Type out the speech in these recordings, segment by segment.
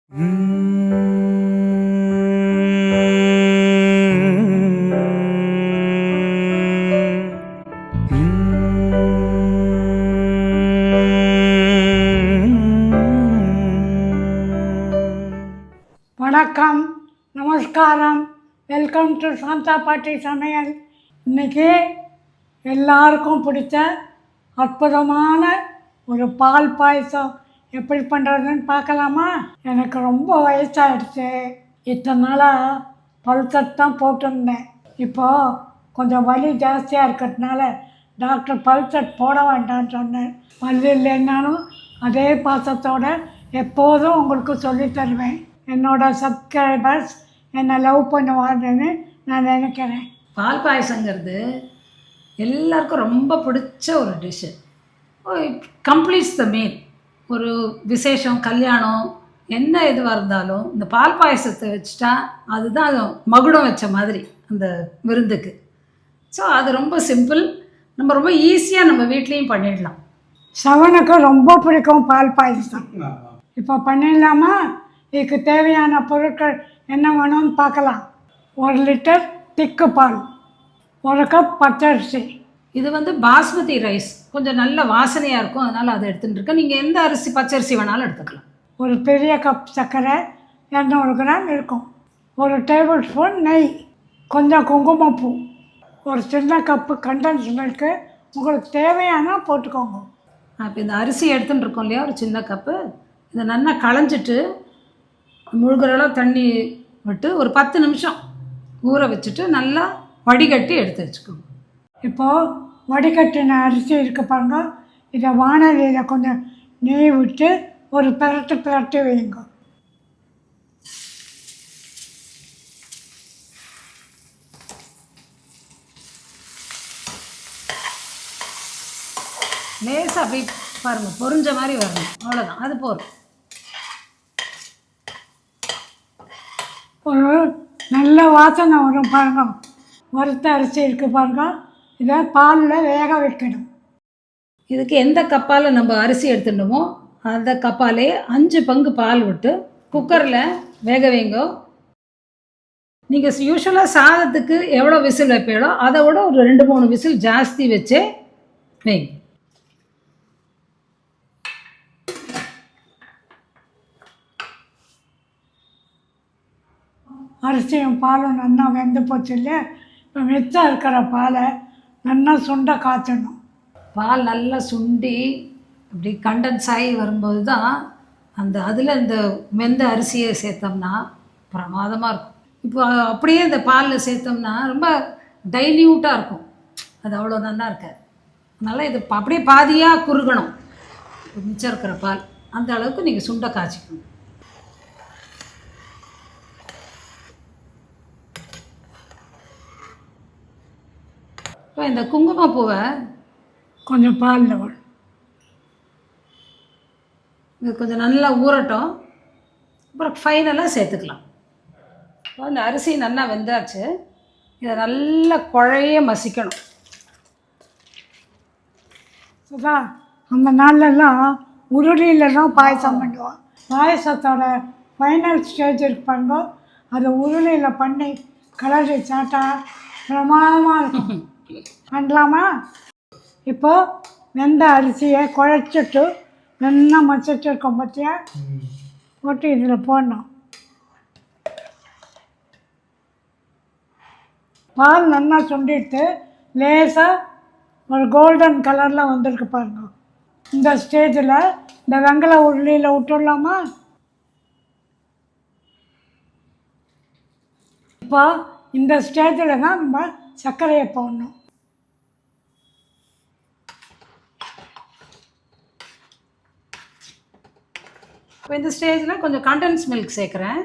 வணக்கம், நமஸ்காரம். Welcome to Shantha பாட்டி சமையல். இன்றைக்கி எல்லாருக்கும் பிடிச்ச அற்புதமான ஒரு பால் பாயசம் எப்படி பண்ணுறதுன்னு பார்க்கலாமா? எனக்கு ரொம்ப வயசாகிடுச்சு. இத்தனை நாளாக பல்சட் தான் போட்டிருந்தேன். இப்போது கொஞ்சம் வலி ஜாஸ்தியாக இருக்கிறதுனால டாக்டர் பல்சட் போட வேண்டாம்னு சொன்னேன். வலி இல்லைன்னாலும் அதே பாசத்தோடு எப்போதும் உங்களுக்கு சொல்லி தருவேன். என்னோடய சப்ஸ்கிரைபர்ஸ் என்னை லவ் பண்ணுவாங்கன்னு நான் நினைக்கிறேன். பால் பாயசங்கிறது எல்லாருக்கும் ரொம்ப பிடிச்ச ஒரு டிஷ்ஷு. கம்ப்ளீட்ஸ் த மீல். ஒரு விசேஷம், கல்யாணம், என்ன இதுவாக இருந்தாலும் இந்த பால் பாயசத்தை வச்சுட்டா அதுதான் அது மகுடம் வச்ச மாதிரி அந்த விருந்துக்கு. ஸோ அது ரொம்ப சிம்பிள், நம்ம ரொம்ப ஈஸியாக நம்ம வீட்லேயும் பண்ணிடலாம். சவனுக்கு ரொம்ப பிடிக்கும் பால் பாயசம். இப்போ பண்ணிடலாமா? இதுக்கு தேவையான பொருட்கள் என்ன வேணும்னு பார்க்கலாம். 1 லிட்டர் திக்கு பால், 1 கப் பச்சரிசி. இது பாஸ்மதி ரைஸ், கொஞ்சம் நல்ல வாசனையாக இருக்கும், அதனால் அதை எடுத்துகிட்டு இருக்கேன். நீங்கள் எந்த அரிசி பச்சரிசி வேணாலும் எடுத்துக்கலாம். ஒரு பெரிய கப் சர்க்கரை 200 கிராம் இருக்கும். 1 டேபிள் ஸ்பூன் நெய், கொஞ்சம் குங்குமப்பூ, ஒரு சின்ன கப்பு கண்டன்ஸ் மில்க்கு. உங்களுக்கு தேவையான போட்டுக்கோங்க. இப்போ இந்த அரிசி எடுத்துகிட்டு இருக்கோம் இல்லையா, ஒரு சின்ன கப்பு, இதை நல்லா களைஞ்சிட்டு முழுகிற அளவு தண்ணி விட்டு ஒரு 10 நிமிஷம் ஊற வச்சுட்டு நல்லா வடிகட்டி எடுத்து வச்சுக்கோங்க. இப்போது வடிகட்டின அரிசி இருக்க பாருங்க, இதை வானலியில் கொஞ்சம் நெய் விட்டு ஒரு பிரட்டு வைங்க. லேசாக அப்படி பாருங்கள், பொரிஞ்ச மாதிரி வரணும், அவ்வளோதான், அது போதும். ஒரு நல்ல வாசனை வரும் பாருங்க. வறுத்த அரிசி இருக்குது பாருங்க, இதை பாலில் வேக வைக்கணும். இதுக்கு எந்த கப்பால் நம்ம அரிசி எடுத்துட்டோமோ அந்த கப்பாலே 5 பங்கு பால் விட்டு குக்கரில் வேக வைங்க. நீங்கள் யூஸ்வலாக சாதத்துக்கு எவ்வளோ விசில் வைப்பீங்களோ அதை விட ஒரு 2-3 விசில் ஜாஸ்தி வச்சே வைங்க. அரிசியும் பாலும் நல்லா வெந்து போச்சு இல்லையா? இப்போ மிச்சம் இருக்கிற பாலை நல்லா சுண்ட காய்ச்சணும். பால் நல்லா சுண்டி அப்படி கண்டன்ஸ் ஆகி வரும்போது தான் அதில் இந்த வெந்த அரிசியை சேர்த்தோம்னா பிரமாதமாக இருக்கும். இப்போ அப்படியே இந்த பாலில் சேர்த்தோம்னா ரொம்ப டைல்யூட்டாக இருக்கும், அது அவ்வளோ நல்லா இருக்காது. அதனால் இது அப்படியே பாதியாக குறுகணும். மிச்சம் இருக்கிற பால் அந்த அளவுக்கு நீங்கள் சுண்ட காய்ச்சிக்கணும். இப்போ இந்த குங்குமப்பூவை கொஞ்சம் பாலில் வரும், இது கொஞ்சம் நல்லா ஊறட்டும், அப்புறம் ஃபைனலாக சேர்த்துக்கலாம். இப்போ இந்த அரிசி நல்லா வெந்தாச்சு, இதை நல்லா குழைய மசிக்கணும். சுதா, அந்த நாள்லலாம் உருளியில் தான் பாயசம் பண்ணுவோம். பாயசத்தோட ஃபைனல் ஸ்டேஜ் இருப்பாங்க, அதை உருளியில் பண்ணி கலரி சாப்பிட்டா பிரமாதமாக இருக்கும். பண்ணலாமா? இப்போது வெந்த அரிசியை குழைச்சிட்டு நல்லா மசிச்சு இருக்கோம் பார்த்தியா, போட்டு இதில் போடணும். பால் நல்லா சுண்டிட்டு லேசாக ஒரு கோல்டன் கலரில் வந்திருக்கு பாருங்க. இந்த ஸ்டேஜில் இந்த வெங்கல உருளியில் விட்டுடலாமா? இப்போ இந்த ஸ்டேஜில் தான் நம்ம சர்க்கரையை போடணும். இப்போ இந்த ஸ்டேஜில் கொஞ்சம் கண்டன்ஸ் மில்க் சேர்க்குறேன்.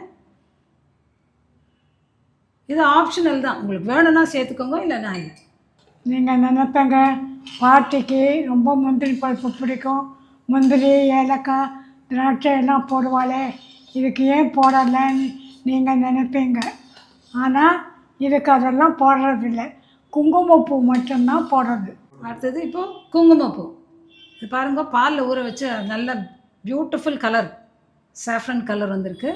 இது ஆப்ஷனல் தான், உங்களுக்கு வேணும்னா சேர்த்துக்கோங்க, இல்லைன்னா இல்லை. நீங்கள் நினைப்பேங்க பாட்டிக்கு ரொம்ப முந்திரி பருப்பு பிடிக்கும், முந்திரி, ஏலக்காய், திராட்சை எல்லாம் போடுவாளே, இதுக்கு ஏன் போடலைன்னு நீங்கள் நினைப்பீங்க. ஆனால் இதுக்கு அதெல்லாம் போடுறதில்லை, குங்குமப்பூ மட்டும்தான் போடுறது. அடுத்தது இப்போது குங்குமப்பூ. இது பாருங்கள், பாலில் ஊற வச்சு நல்ல பியூட்டிஃபுல் கலர் சாஃப்ரன் கலர் வந்திருக்கு.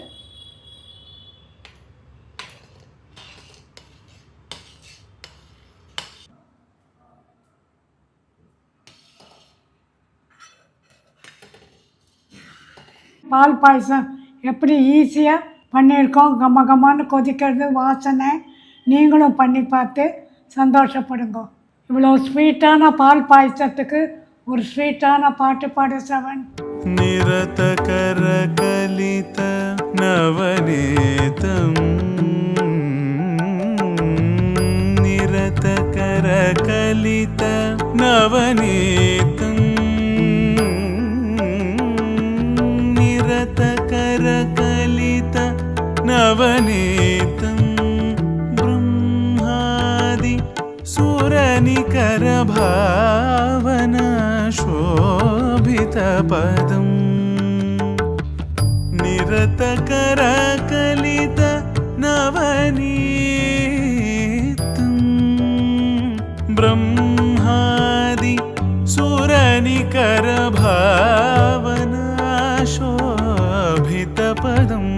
பால் பாயசம் எப்படி ஈஸியாக பண்ணியிருக்கோம். கம கமான்னு கொதிக்கிறது வாசனை. நீங்களும் பண்ணி பார்த்து சந்தோஷப்படுங்க. இவ்வளோ ஸ்வீட்டான பால் பாயசத்துக்கு ஒரு ஸ்வீட்டான பாட்டு பாடு செவன். நிரத கர கலித நவநீதம் நிரத கர கலித நவநீதம் நிரத கர கலித நவநீதம் ब्रह्मादि सुरनिकर भावना शोभितपदम् निरतकर कलित नवनीतम् ब्रह्मादि सुरनिकर भावना शोभितपदम्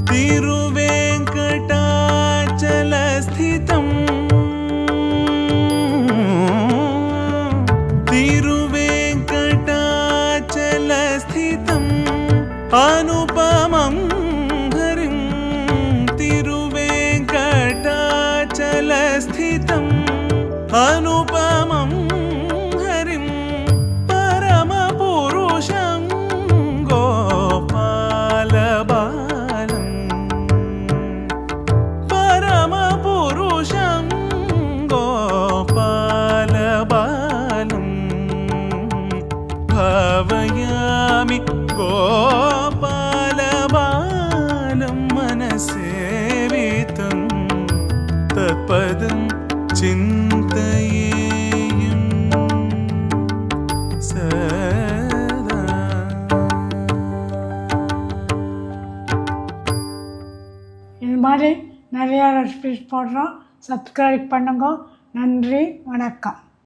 तिरुवेङ्कटाचलस्थितम् तिरुवेङ्कटाचलस्थितम् अनुपमं हरिं तिरुवेङ्कटाचलस्थितम् अनुपमं हरिं परमपुरुषं गोपालबालं परमपुरुषं गोपालबालं भावयामि गोपालबालं मनसेवितं तत्पदं चिन्तयेयं सदा. இது மாதிரி நிறையா ரெசிபிஸ் போடுறோம். சப்ஸ்கிரைப் பண்ணுங்க. நன்றி, வணக்கம்.